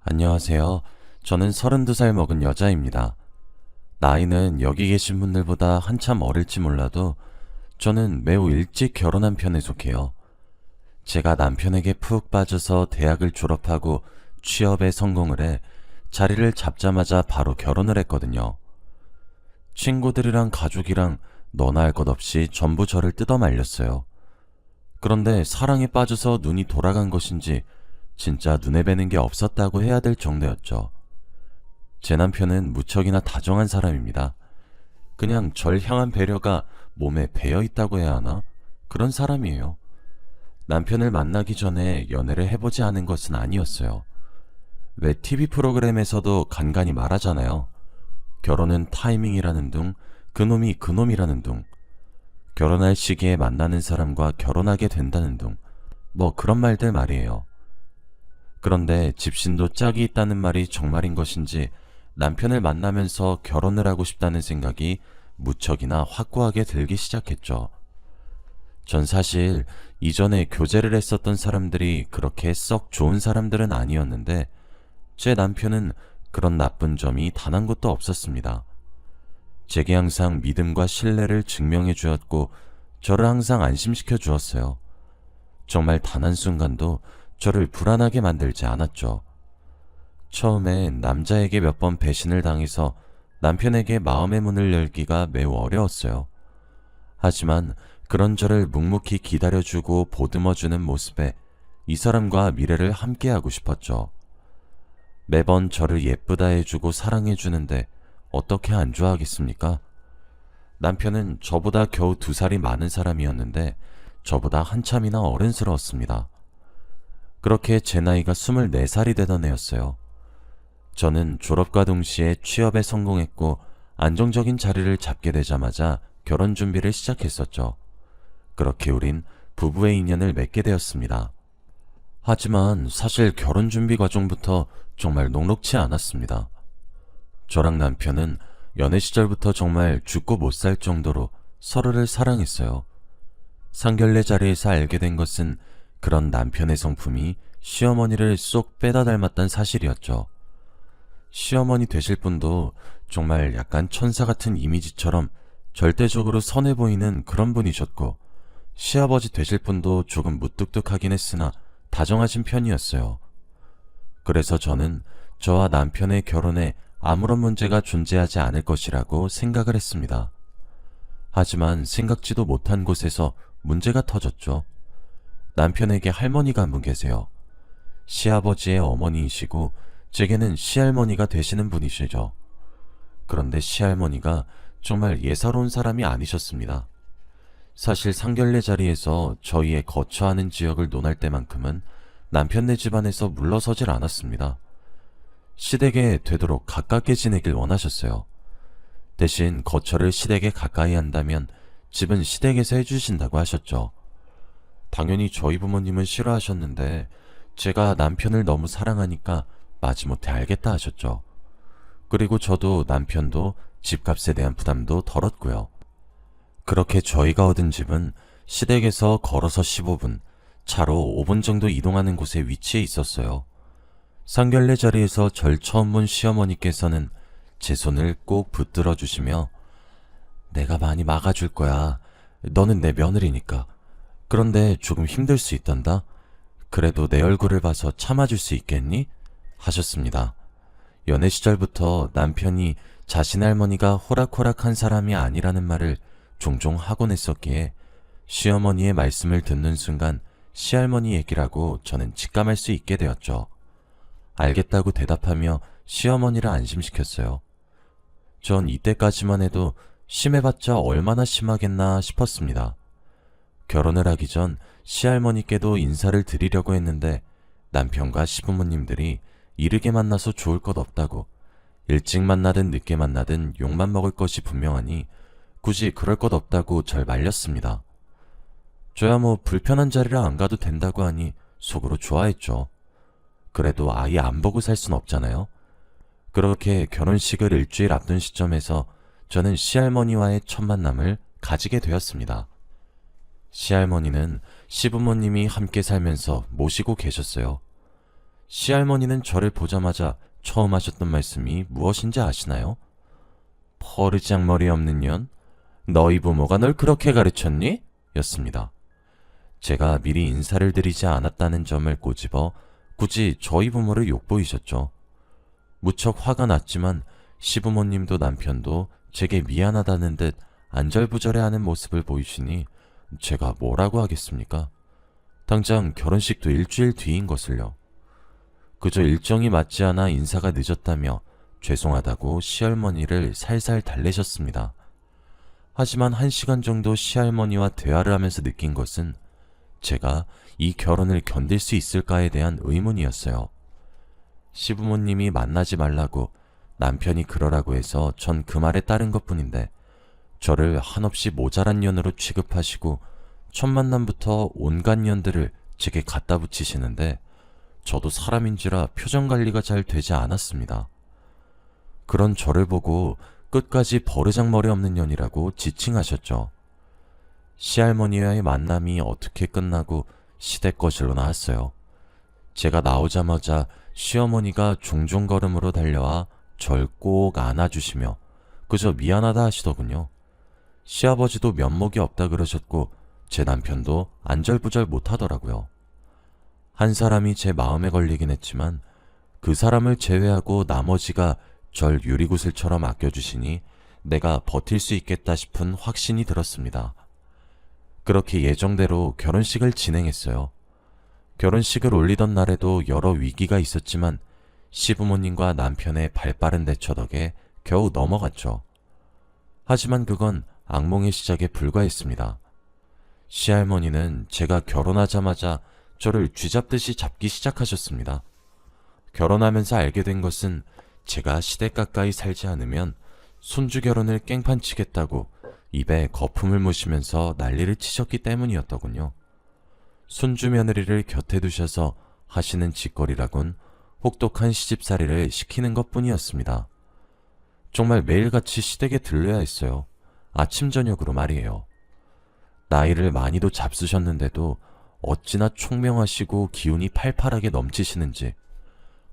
안녕하세요. 저는 32살 먹은 여자입니다. 나이는 여기 계신 분들보다 한참 어릴지 몰라도 저는 매우 일찍 결혼한 편에 속해요. 제가 남편에게 푹 빠져서 대학을 졸업하고 취업에 성공을 해 자리를 잡자마자 바로 결혼을 했거든요. 친구들이랑 가족이랑 너나 할 것 없이 전부 저를 뜯어 말렸어요. 그런데 사랑에 빠져서 눈이 돌아간 것인지 진짜 눈에 뵈는 게 없었다고 해야 될 정도였죠. 제 남편은 무척이나 다정한 사람입니다. 그냥 절 향한 배려가 몸에 배어 있다고 해야 하나? 그런 사람이에요. 남편을 만나기 전에 연애를 해보지 않은 것은 아니었어요. 왜 TV 프로그램에서도 간간히 말하잖아요. 결혼은 타이밍이라는 둥, 그놈이 그놈이라는 둥, 결혼할 시기에 만나는 사람과 결혼하게 된다는 둥, 뭐 그런 말들 말이에요. 그런데 집신도 짝이 있다는 말이 정말인 것인지 남편을 만나면서 결혼을 하고 싶다는 생각이 무척이나 확고하게 들기 시작했죠. 전 사실 이전에 교제를 했었던 사람들이 그렇게 썩 좋은 사람들은 아니었는데 제 남편은 그런 나쁜 점이 단 한 곳도 없었습니다. 제게 항상 믿음과 신뢰를 증명해 주었고 저를 항상 안심시켜 주었어요. 정말 단 한순간도 저를 불안하게 만들지 않았죠. 처음엔 남자에게 몇 번 배신을 당해서 남편에게 마음의 문을 열기가 매우 어려웠어요. 하지만 그런 저를 묵묵히 기다려주고 보듬어주는 모습에 이 사람과 미래를 함께하고 싶었죠. 매번 저를 예쁘다 해주고 사랑해주는데 어떻게 안 좋아하겠습니까? 남편은 저보다 겨우 2살이 많은 사람이었는데 저보다 한참이나 어른스러웠습니다. 그렇게 제 나이가 24살이 되던 해였어요. 저는 졸업과 동시에 취업에 성공했고 안정적인 자리를 잡게 되자마자 결혼 준비를 시작했었죠. 그렇게 우린 부부의 인연을 맺게 되었습니다. 하지만 사실 결혼 준비 과정부터 정말 녹록치 않았습니다. 저랑 남편은 연애 시절부터 정말 죽고 못 살 정도로 서로를 사랑했어요. 상견례 자리에서 알게 된 것은 그런 남편의 성품이 시어머니를 쏙 빼다 닮았다는 사실이었죠. 시어머니 되실 분도 정말 약간 천사 같은 이미지처럼 절대적으로 선해 보이는 그런 분이셨고, 시아버지 되실 분도 조금 무뚝뚝하긴 했으나 다정하신 편이었어요. 그래서 저는 저와 남편의 결혼에 아무런 문제가 존재하지 않을 것이라고 생각을 했습니다. 하지만 생각지도 못한 곳에서 문제가 터졌죠. 남편에게 할머니가 한 분 계세요. 시아버지의 어머니이시고 제게는 시할머니가 되시는 분이시죠. 그런데 시할머니가 정말 예사로운 사람이 아니셨습니다. 사실 상견례 자리에서 저희의 거처하는 지역을 논할 때만큼은 남편네 집안에서 물러서질 않았습니다. 시댁에 되도록 가깝게 지내길 원하셨어요. 대신 거처를 시댁에 가까이 한다면 집은 시댁에서 해주신다고 하셨죠. 당연히 저희 부모님은 싫어하셨는데 제가 남편을 너무 사랑하니까 마지못해 알겠다 하셨죠. 그리고 저도 남편도 집값에 대한 부담도 덜었고요. 그렇게 저희가 얻은 집은 시댁에서 걸어서 15분, 차로 5분 정도 이동하는 곳에 위치해 있었어요. 상견례 자리에서 절 처음 본 시어머니께서는 제 손을 꼭 붙들어 주시며 내가 많이 막아줄 거야. 너는 내 며느리니까. 그런데 조금 힘들 수 있단다. 그래도 내 얼굴을 봐서 참아줄 수 있겠니? 하셨습니다. 연애 시절부터 남편이 자신의 할머니가 호락호락한 사람이 아니라는 말을 종종 하곤 했었기에 시어머니의 말씀을 듣는 순간 시할머니 얘기라고 저는 직감할 수 있게 되었죠. 알겠다고 대답하며 시어머니를 안심시켰어요. 전 이때까지만 해도 심해봤자 얼마나 심하겠나 싶었습니다. 결혼을 하기 전 시할머니께도 인사를 드리려고 했는데 남편과 시부모님들이 이르게 만나서 좋을 것 없다고, 일찍 만나든 늦게 만나든 욕만 먹을 것이 분명하니 굳이 그럴 것 없다고 절 말렸습니다. 저야 뭐 불편한 자리를 안 가도 된다고 하니 속으로 좋아했죠. 그래도 아예 안 보고 살 순 없잖아요. 그렇게 결혼식을 일주일 앞둔 시점에서 저는 시할머니와의 첫 만남을 가지게 되었습니다. 시할머니는 시부모님이 함께 살면서 모시고 계셨어요. 시할머니는 저를 보자마자 처음 하셨던 말씀이 무엇인지 아시나요? 퍼르장머리 없는 년, 너희 부모가 널 그렇게 가르쳤니? 였습니다. 제가 미리 인사를 드리지 않았다는 점을 꼬집어 굳이 저희 부모를 욕보이셨죠. 무척 화가 났지만 시부모님도 남편도 제게 미안하다는 듯 안절부절해하는 모습을 보이시니 제가 뭐라고 하겠습니까? 당장 결혼식도 일주일 뒤인 것을요. 그저 일정이 맞지 않아 인사가 늦었다며 죄송하다고 시할머니를 살살 달래셨습니다. 하지만 1시간 정도 시할머니와 대화를 하면서 느낀 것은 제가 이 결혼을 견딜 수 있을까에 대한 의문이었어요. 시부모님이 만나지 말라고 남편이 그러라고 해서 전 그 말에 따른 것뿐인데 저를 한없이 모자란 년으로 취급하시고 첫 만남부터 온갖 년들을 제게 갖다 붙이시는데 저도 사람인지라 표정 관리가 잘 되지 않았습니다. 그런 저를 보고 끝까지 버르장머리 없는 년이라고 지칭하셨죠. 시할머니와의 만남이 어떻게 끝나고 시댁 거실로 나왔어요. 제가 나오자마자 시어머니가 종종 걸음으로 달려와 절 꼭 안아주시며 그저 미안하다 하시더군요. 시아버지도 면목이 없다 그러셨고 제 남편도 안절부절 못하더라고요. 한 사람이 제 마음에 걸리긴 했지만 그 사람을 제외하고 나머지가 절 유리구슬처럼 아껴주시니 내가 버틸 수 있겠다 싶은 확신이 들었습니다. 그렇게 예정대로 결혼식을 진행했어요. 결혼식을 올리던 날에도 여러 위기가 있었지만 시부모님과 남편의 발빠른 대처 덕에 겨우 넘어갔죠. 하지만 그건 악몽의 시작에 불과했습니다. 시할머니는 제가 결혼하자마자 저를 쥐잡듯이 잡기 시작하셨습니다. 결혼하면서 알게 된 것은 제가 시댁 가까이 살지 않으면 손주 결혼을 깽판치겠다고 입에 거품을 무시면서 난리를 치셨기 때문이었더군요. 손주 며느리를 곁에 두셔서 하시는 짓거리라곤 혹독한 시집살이를 시키는 것뿐이었습니다. 정말 매일같이 시댁에 들러야 했어요. 아침 저녁으로 말이에요. 나이를 많이도 잡수셨는데도 어찌나 총명하시고 기운이 팔팔하게 넘치시는지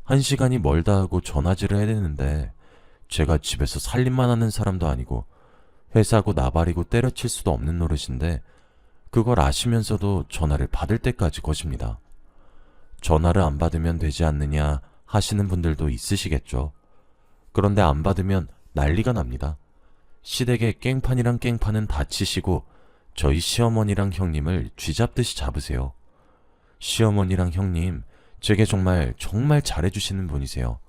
1시간이 멀다 하고 전화질을 해야 되는데 제가 집에서 살림만 하는 사람도 아니고 회사고 나발이고 때려칠 수도 없는 노릇인데 그걸 아시면서도 전화를 받을 때까지 거십니다. 전화를 안 받으면 되지 않느냐 하시는 분들도 있으시겠죠. 그런데 안 받으면 난리가 납니다. 시댁에 깽판이랑 깽판은 다 치시고 저희 시어머니랑 형님을 쥐잡듯이 잡으세요. 시어머니랑 형님, 제게 정말 잘해주시는 분이세요.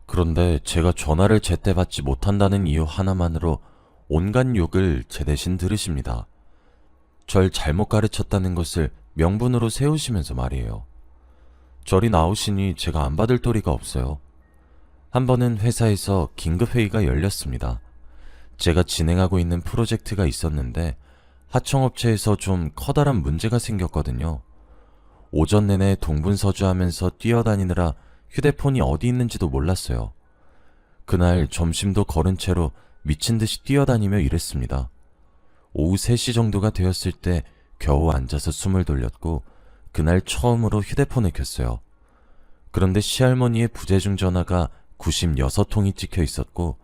그런데 제가 전화를 제때 받지 못한다는 이유 하나만으로 온갖 욕을 제 대신 들으십니다. 절 잘못 가르쳤다는 것을 명분으로 세우시면서 말이에요. 절이 나오시니 제가 안 받을 도리가 없어요. 한 번은 회사에서 긴급회의가 열렸습니다. 제가 진행하고 있는 프로젝트가 있었는데 하청업체에서 좀 커다란 문제가 생겼거든요. 오전 내내 동분서주하면서 뛰어다니느라 휴대폰이 어디 있는지도 몰랐어요. 그날 점심도 거른 채로 미친 듯이 뛰어다니며 일했습니다. 오후 3시 정도가 되었을 때 겨우 앉아서 숨을 돌렸고 그날 처음으로 휴대폰을 켰어요. 그런데 시할머니의 부재중 전화가 96통이 찍혀 있었고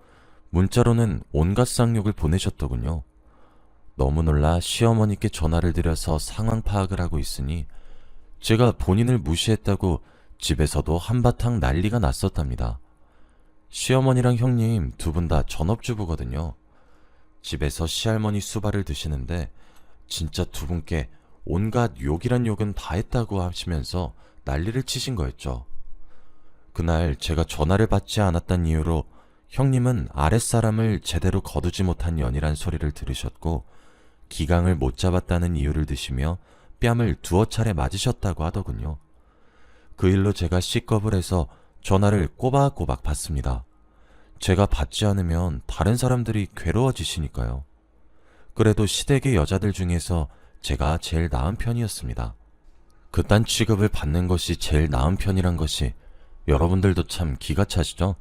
문자로는 온갖 쌍욕을 보내셨더군요. 너무 놀라 시어머니께 전화를 드려서 상황 파악을 하고 있으니 제가 본인을 무시했다고 집에서도 한바탕 난리가 났었답니다. 시어머니랑 형님 두 분 다 전업주부거든요. 집에서 시할머니 수발을 드시는데 진짜 두 분께 온갖 욕이란 욕은 다 했다고 하시면서 난리를 치신 거였죠. 그날 제가 전화를 받지 않았다는 이유로 형님은 아랫사람을 제대로 거두지 못한 년이란 소리를 들으셨고 기강을 못 잡았다는 이유를 드시며 뺨을 2차례 맞으셨다고 하더군요. 그 일로 제가 C겁을 해서 전화를 꼬박꼬박 받습니다. 제가 받지 않으면 다른 사람들이 괴로워지시니까요. 그래도 시댁의 여자들 중에서 제가 제일 나은 편이었습니다. 그딴 취급을 받는 것이 제일 나은 편이란 것이 여러분들도 참 기가 차시죠?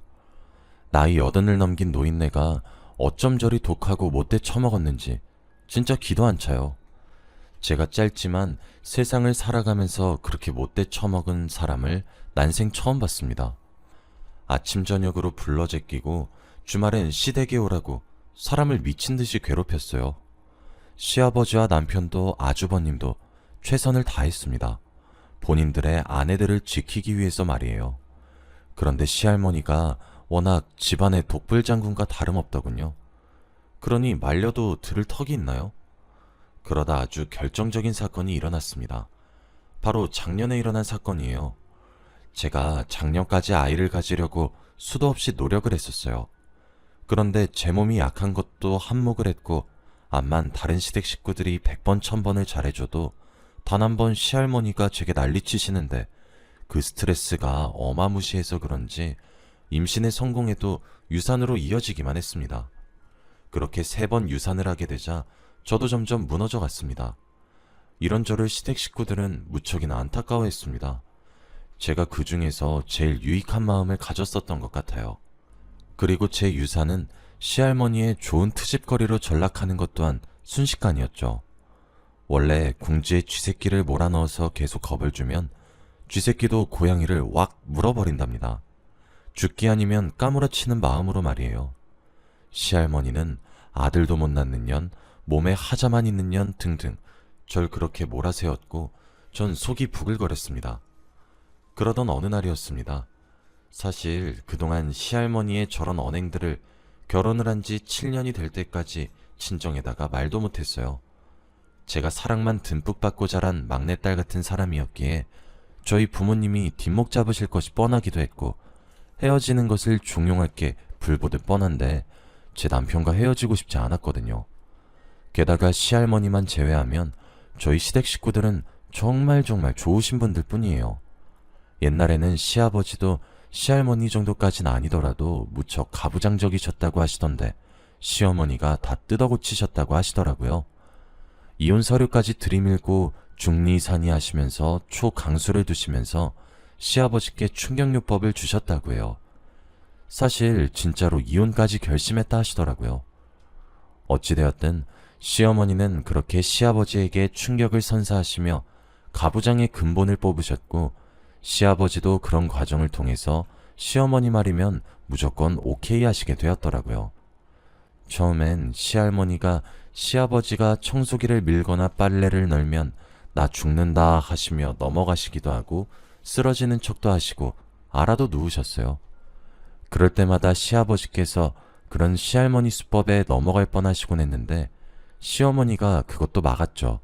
나이 80을 넘긴 노인네가 어쩜 저리 독하고 못돼 처먹었는지 진짜 기도 안 차요. 제가 짧지만 세상을 살아가면서 그렇게 못돼 처먹은 사람을 난생 처음 봤습니다. 아침 저녁으로 불러 제끼고 주말엔 시댁에 오라고 사람을 미친 듯이 괴롭혔어요. 시아버지와 남편도 아주버님도 최선을 다했습니다. 본인들의 아내들을 지키기 위해서 말이에요. 그런데 시할머니가 워낙 집안의 독불장군과 다름없더군요. 그러니 말려도 들을 턱이 있나요? 그러다 아주 결정적인 사건이 일어났습니다. 바로 작년에 일어난 사건이에요. 제가 작년까지 아이를 가지려고 수도 없이 노력을 했었어요. 그런데 제 몸이 약한 것도 한몫을 했고, 암만 다른 시댁 식구들이 100번 1000번을 잘해줘도 단 한 번 시할머니가 제게 난리치시는데 그 스트레스가 어마무시해서 그런지 임신에 성공해도 유산으로 이어지기만 했습니다. 그렇게 3번 유산을 하게 되자 저도 점점 무너져 갔습니다. 이런 저를 시댁 식구들은 무척이나 안타까워했습니다. 제가 그 중에서 제일 유익한 마음을 가졌었던 것 같아요. 그리고 제 유산은 시할머니의 좋은 트집거리로 전락하는 것 또한 순식간이었죠. 원래 궁지에 쥐새끼를 몰아넣어서 계속 겁을 주면 쥐새끼도 고양이를 왁 물어버린답니다. 죽기 아니면 까무러치는 마음으로 말이에요. 시할머니는 아들도 못 낳는 년, 몸에 하자만 있는 년 등등 절 그렇게 몰아세웠고 전 속이 부글거렸습니다. 그러던 어느 날이었습니다. 사실 그동안 시할머니의 저런 언행들을 결혼을 한 지 7년이 될 때까지 친정에다가 말도 못했어요. 제가 사랑만 듬뿍 받고 자란 막내딸 같은 사람이었기에 저희 부모님이 뒷목 잡으실 것이 뻔하기도 했고 헤어지는 것을 종용할 게 불보듯 뻔한데 제 남편과 헤어지고 싶지 않았거든요. 게다가 시할머니만 제외하면 저희 시댁 식구들은 정말 좋으신 분들 뿐이에요. 옛날에는 시아버지도 시할머니 정도까진 아니더라도 무척 가부장적이셨다고 하시던데 시어머니가 다 뜯어고치셨다고 하시더라고요. 이혼 서류까지 들이밀고 중리산의 하시면서 초강수를 두시면서 시아버지께 충격요법을 주셨다고 해요. 사실 진짜로 이혼까지 결심했다 하시더라고요. 어찌되었든 시어머니는 그렇게 시아버지에게 충격을 선사하시며 가부장의 근본을 뽑으셨고 시아버지도 그런 과정을 통해서 시어머니 말이면 무조건 오케이 하시게 되었더라고요. 처음엔 시할머니가 시아버지가 청소기를 밀거나 빨래를 널면 나 죽는다 하시며 넘어가시기도 하고 쓰러지는 척도 하시고 알아도 누우셨어요. 그럴 때마다 시아버지께서 그런 시할머니 수법에 넘어갈 뻔하시곤 했는데 시어머니가 그것도 막았죠.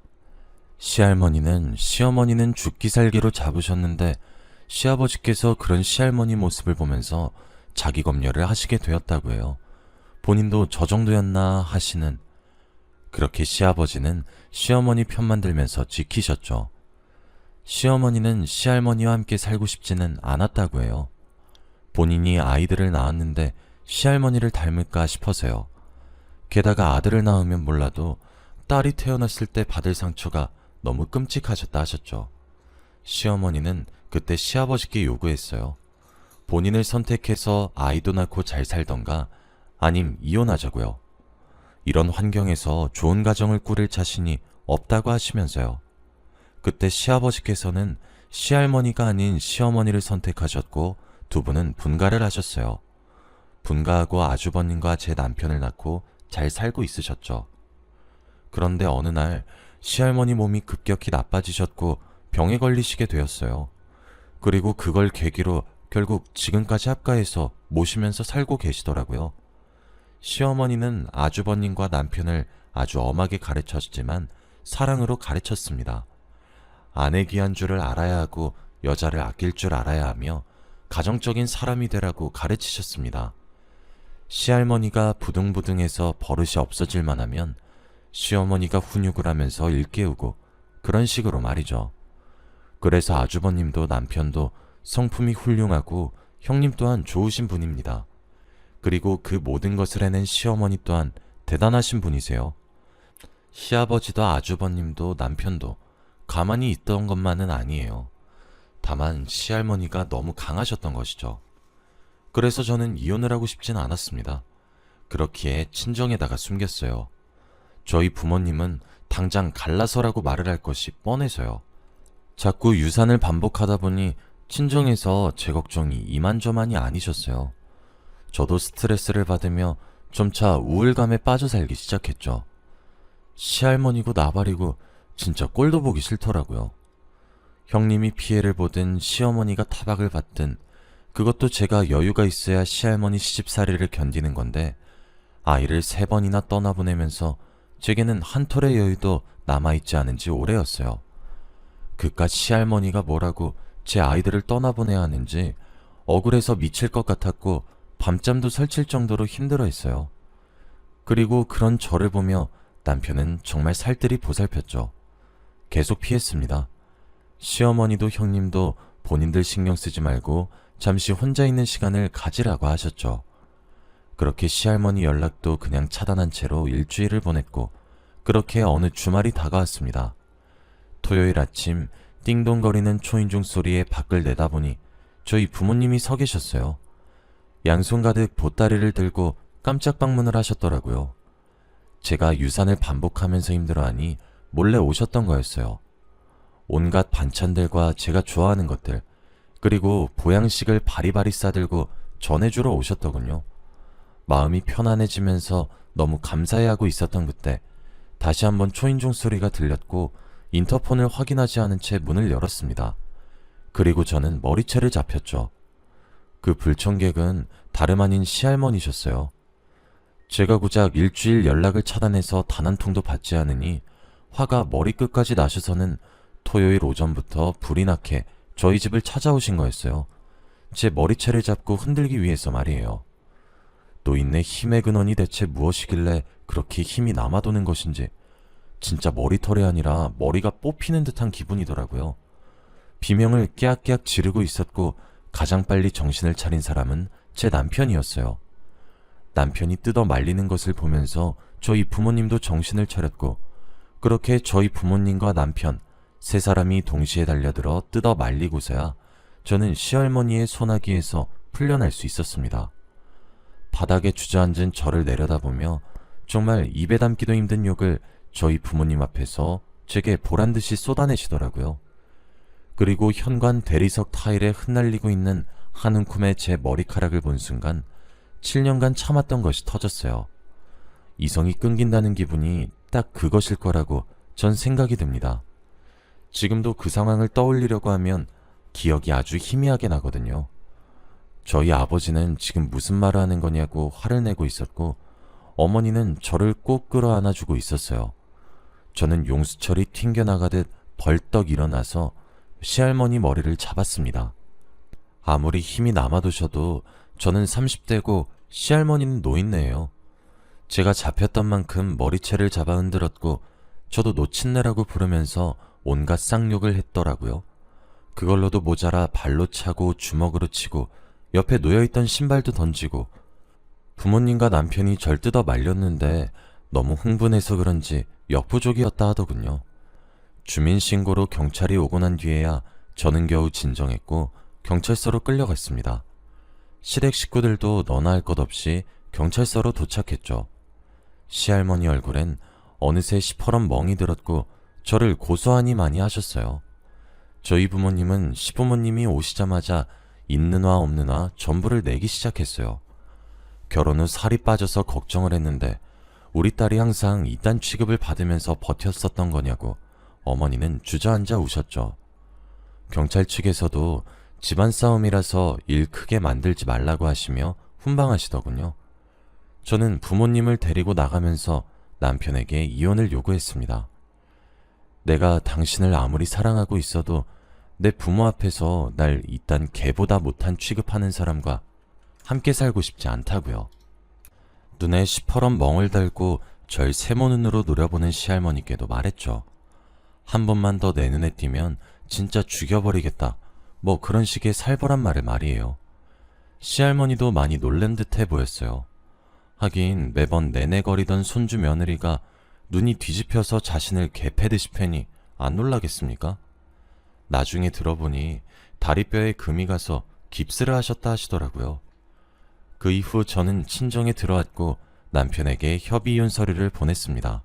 시어머니는 죽기 살기로 잡으셨는데 시아버지께서 그런 시할머니 모습을 보면서 자기 검열을 하시게 되었다고 해요. 본인도 저 정도였나 하시는. 그렇게 시아버지는 시어머니 편만 들면서 지키셨죠. 시어머니는 시할머니와 함께 살고 싶지는 않았다고 해요. 본인이 아이들을 낳았는데 시할머니를 닮을까 싶어서요. 게다가 아들을 낳으면 몰라도 딸이 태어났을 때 받을 상처가 너무 끔찍하셨다 하셨죠. 시어머니는 그때 시아버지께 요구했어요. 본인을 선택해서 아이도 낳고 잘 살던가 아님 이혼하자고요. 이런 환경에서 좋은 가정을 꾸릴 자신이 없다고 하시면서요. 그때 시아버지께서는 시할머니가 아닌 시어머니를 선택하셨고 두 분은 분가를 하셨어요. 분가하고 아주버님과 제 남편을 낳고 잘 살고 있으셨죠. 그런데 어느 날 시할머니 몸이 급격히 나빠지셨고 병에 걸리시게 되었어요. 그리고 그걸 계기로 결국 지금까지 합가해서 모시면서 살고 계시더라고요. 시어머니는 아주버님과 남편을 아주 엄하게 가르쳤지만 사랑으로 가르쳤습니다. 아내 귀한 줄을 알아야 하고 여자를 아낄 줄 알아야 하며 가정적인 사람이 되라고 가르치셨습니다. 시할머니가 부둥부둥해서 버릇이 없어질 만하면 시어머니가 훈육을 하면서 일깨우고 그런 식으로 말이죠. 그래서 아주버님도 남편도 성품이 훌륭하고 형님 또한 좋으신 분입니다. 그리고 그 모든 것을 해낸 시어머니 또한 대단하신 분이세요. 시아버지도 아주버님도 남편도 가만히 있던 것만은 아니에요. 다만 시할머니가 너무 강하셨던 것이죠. 그래서 저는 이혼을 하고 싶진 않았습니다. 그렇기에 친정에다가 숨겼어요. 저희 부모님은 당장 갈라서라고 말을 할 것이 뻔해서요. 자꾸 유산을 반복하다 보니 친정에서 제 걱정이 이만저만이 아니셨어요. 저도 스트레스를 받으며 점차 우울감에 빠져 살기 시작했죠. 시할머니고 나발이고 진짜 꼴도 보기 싫더라고요. 형님이 피해를 보든 시어머니가 타박을 받든 그것도 제가 여유가 있어야 시할머니 시집살이를 견디는 건데 아이를 3번이나 떠나보내면서 제게는 한 톨의 여유도 남아있지 않은 지 오래였어요. 그깟 시할머니가 뭐라고 제 아이들을 떠나보내야 하는지 억울해서 미칠 것 같았고 밤잠도 설칠 정도로 힘들어했어요. 그리고 그런 저를 보며 남편은 정말 살뜰히 보살폈죠. 계속 피했습니다. 시어머니도 형님도 본인들 신경 쓰지 말고 잠시 혼자 있는 시간을 가지라고 하셨죠. 그렇게 시할머니 연락도 그냥 차단한 채로 일주일을 보냈고 그렇게 어느 주말이 다가왔습니다. 토요일 아침 띵동거리는 초인종 소리에 밖을 내다보니 저희 부모님이 서 계셨어요. 양손 가득 보따리를 들고 깜짝 방문을 하셨더라고요. 제가 유산을 반복하면서 힘들어하니 몰래 오셨던 거였어요. 온갖 반찬들과 제가 좋아하는 것들, 그리고 보양식을 바리바리 싸들고 전해주러 오셨더군요. 마음이 편안해지면서 너무 감사해하고 있었던 그때 다시 한번 초인종 소리가 들렸고 인터폰을 확인하지 않은 채 문을 열었습니다. 그리고 저는 머리채를 잡혔죠. 그 불청객은 다름 아닌 시할머니셨어요. 제가 고작 일주일 연락을 차단해서 단 한 통도 받지 않으니 화가 머리끝까지 나셔서는 토요일 오전부터 불이 나게 저희 집을 찾아오신 거였어요. 제 머리채를 잡고 흔들기 위해서 말이에요. 노인네 힘의 근원이 대체 무엇이길래 그렇게 힘이 남아도는 것인지 진짜 머리털이 아니라 머리가 뽑히는 듯한 기분이더라고요. 비명을 깨악깨악 지르고 있었고 가장 빨리 정신을 차린 사람은 제 남편이었어요. 남편이 뜯어 말리는 것을 보면서 저희 부모님도 정신을 차렸고 그렇게 저희 부모님과 남편 3사람이 동시에 달려들어 뜯어 말리고서야 저는 시할머니의 소나기에서 풀려날 수 있었습니다. 바닥에 주저앉은 저를 내려다보며 정말 입에 담기도 힘든 욕을 저희 부모님 앞에서 제게 보란듯이 쏟아내시더라고요. 그리고 현관 대리석 타일에 흩날리고 있는 한 움큼의 제 머리카락을 본 순간 7년간 참았던 것이 터졌어요. 이성이 끊긴다는 기분이 딱 그것일 거라고 전 생각이 듭니다. 지금도 그 상황을 떠올리려고 하면 기억이 아주 희미하게 나거든요. 저희 아버지는 지금 무슨 말을 하는 거냐고 화를 내고 있었고 어머니는 저를 꼭 끌어안아주고 있었어요. 저는 용수철이 튕겨나가듯 벌떡 일어나서 시할머니 머리를 잡았습니다. 아무리 힘이 남아도셔도 저는 30대고 시할머니는 노인네예요. 제가 잡혔던 만큼 머리채를 잡아 흔들었고 저도 노친네라고 부르면서 온갖 쌍욕을 했더라고요. 그걸로도 모자라 발로 차고 주먹으로 치고 옆에 놓여있던 신발도 던지고 부모님과 남편이 절 뜯어 말렸는데 너무 흥분해서 그런지 역부족이었다 하더군요. 주민신고로 경찰이 오고 난 뒤에야 저는 겨우 진정했고 경찰서로 끌려갔습니다. 시댁 식구들도 너나 할 것 없이 경찰서로 도착했죠. 시할머니 얼굴엔 어느새 시퍼런 멍이 들었고 저를 고소하니 많이 하셨어요. 저희 부모님은 시부모님이 오시자마자 있는 화 없는 화 전부를 내기 시작했어요. 결혼 후 살이 빠져서 걱정을 했는데 우리 딸이 항상 이딴 취급을 받으면서 버텼었던 거냐고 어머니는 주저앉아 우셨죠. 경찰 측에서도 집안 싸움이라서 일 크게 만들지 말라고 하시며 훈방하시더군요. 저는 부모님을 데리고 나가면서 남편에게 이혼을 요구했습니다. 내가 당신을 아무리 사랑하고 있어도 내 부모 앞에서 날 이딴 개보다 못한 취급하는 사람과 함께 살고 싶지 않다고요. 눈에 시퍼런 멍을 달고 절 세모눈으로 노려보는 시할머니께도 말했죠. 한 번만 더 내 눈에 띄면 진짜 죽여버리겠다. 뭐 그런 식의 살벌한 말을 말이에요. 시할머니도 많이 놀란 듯해 보였어요. 하긴 매번 내내거리던 손주 며느리가 눈이 뒤집혀서 자신을 개패듯이 패니 안 놀라겠습니까? 나중에 들어보니 다리뼈에 금이 가서 깁스를 하셨다 하시더라고요. 그 이후 저는 친정에 들어왔고 남편에게 협의이혼 서류를 보냈습니다.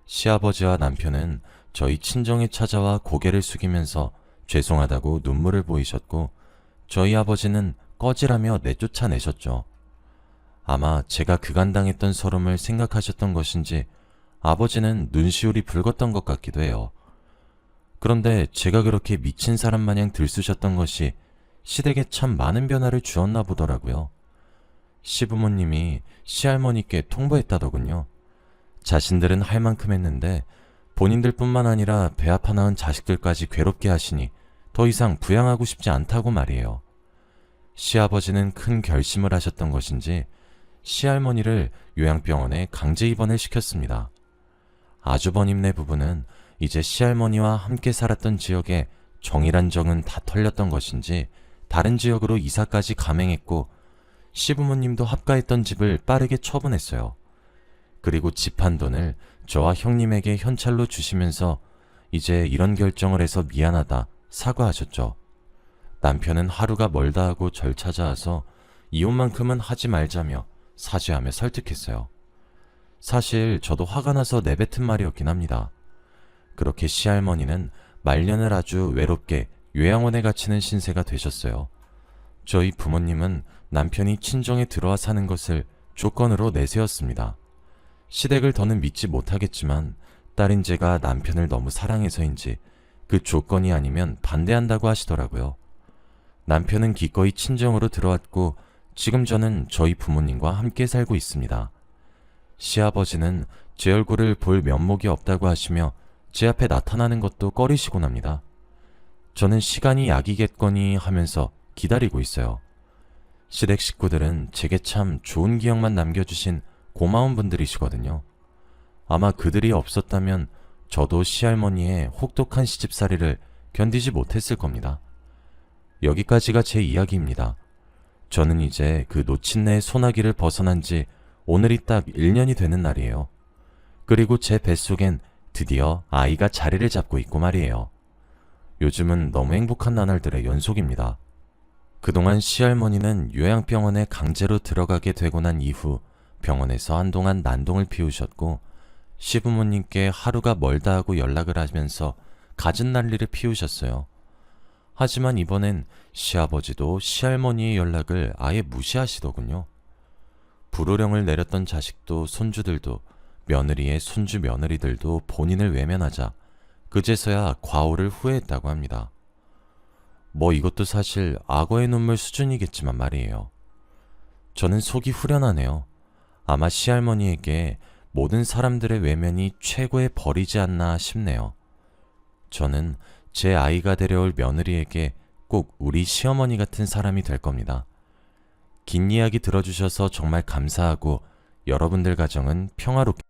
시아버지와 남편은 저희 친정에 찾아와 고개를 숙이면서 죄송하다고 눈물을 보이셨고, 저희 아버지는 꺼지라며 내쫓아내셨죠. 아마 제가 그간 당했던 서름을 생각하셨던 것인지 아버지는 눈시울이 붉었던 것 같기도 해요. 그런데 제가 그렇게 미친 사람 마냥 들쑤셨던 것이 시댁에 참 많은 변화를 주었나 보더라고요. 시부모님이 시할머니께 통보했다더군요. 자신들은 할 만큼 했는데 본인들뿐만 아니라 배 아파 낳은 자식들까지 괴롭게 하시니 더 이상 부양하고 싶지 않다고 말이에요. 시아버지는 큰 결심을 하셨던 것인지 시할머니를 요양병원에 강제 입원을 시켰습니다. 아주버님네 부부는 이제 시할머니와 함께 살았던 지역에 정이란 정은 다 털렸던 것인지 다른 지역으로 이사까지 감행했고, 시부모님도 합가했던 집을 빠르게 처분했어요. 그리고 집 한 돈을 저와 형님에게 현찰로 주시면서 이제 이런 결정을 해서 미안하다 사과하셨죠. 남편은 하루가 멀다 하고 절 찾아와서 이혼만큼은 하지 말자며 사죄하며 설득했어요. 사실 저도 화가 나서 내뱉은 말이었긴 합니다. 그렇게 시할머니는 말년을 아주 외롭게 요양원에 갇히는 신세가 되셨어요. 저희 부모님은 남편이 친정에 들어와 사는 것을 조건으로 내세웠습니다. 시댁을 더는 믿지 못하겠지만 딸인 제가 남편을 너무 사랑해서인지 그 조건이 아니면 반대한다고 하시더라고요. 남편은 기꺼이 친정으로 들어왔고 지금 저는 저희 부모님과 함께 살고 있습니다. 시아버지는 제 얼굴을 볼 면목이 없다고 하시며 제 앞에 나타나는 것도 꺼리시곤 합니다. 저는 시간이 약이겠거니 하면서 기다리고 있어요. 시댁 식구들은 제게 참 좋은 기억만 남겨주신 고마운 분들이시거든요. 아마 그들이 없었다면 저도 시할머니의 혹독한 시집살이를 견디지 못했을 겁니다. 여기까지가 제 이야기입니다. 저는 이제 그 노친네의 소나기를 벗어난 지 오늘이 딱 1년이 되는 날이에요. 그리고 제 뱃속엔 드디어 아이가 자리를 잡고 있고 말이에요. 요즘은 너무 행복한 나날들의 연속입니다. 그동안 시할머니는 요양병원에 강제로 들어가게 되고 난 이후 병원에서 한동안 난동을 피우셨고, 시부모님께 하루가 멀다 하고 연락을 하면서 갖은 난리를 피우셨어요. 하지만 이번엔 시아버지도 시할머니의 연락을 아예 무시하시더군요. 불호령을 내렸던 자식도 손주들도 며느리의 손주 며느리들도 본인을 외면하자 그제서야 과오를 후회했다고 합니다. 뭐 이것도 사실 악어의 눈물 수준이겠지만 말이에요. 저는 속이 후련하네요. 아마 시할머니에게 모든 사람들의 외면이 최고의 벌이지 않나 싶네요. 저는 제 아이가 데려올 며느리에게 꼭 우리 시어머니 같은 사람이 될 겁니다. 긴 이야기 들어주셔서 정말 감사하고 여러분들 가정은 평화롭게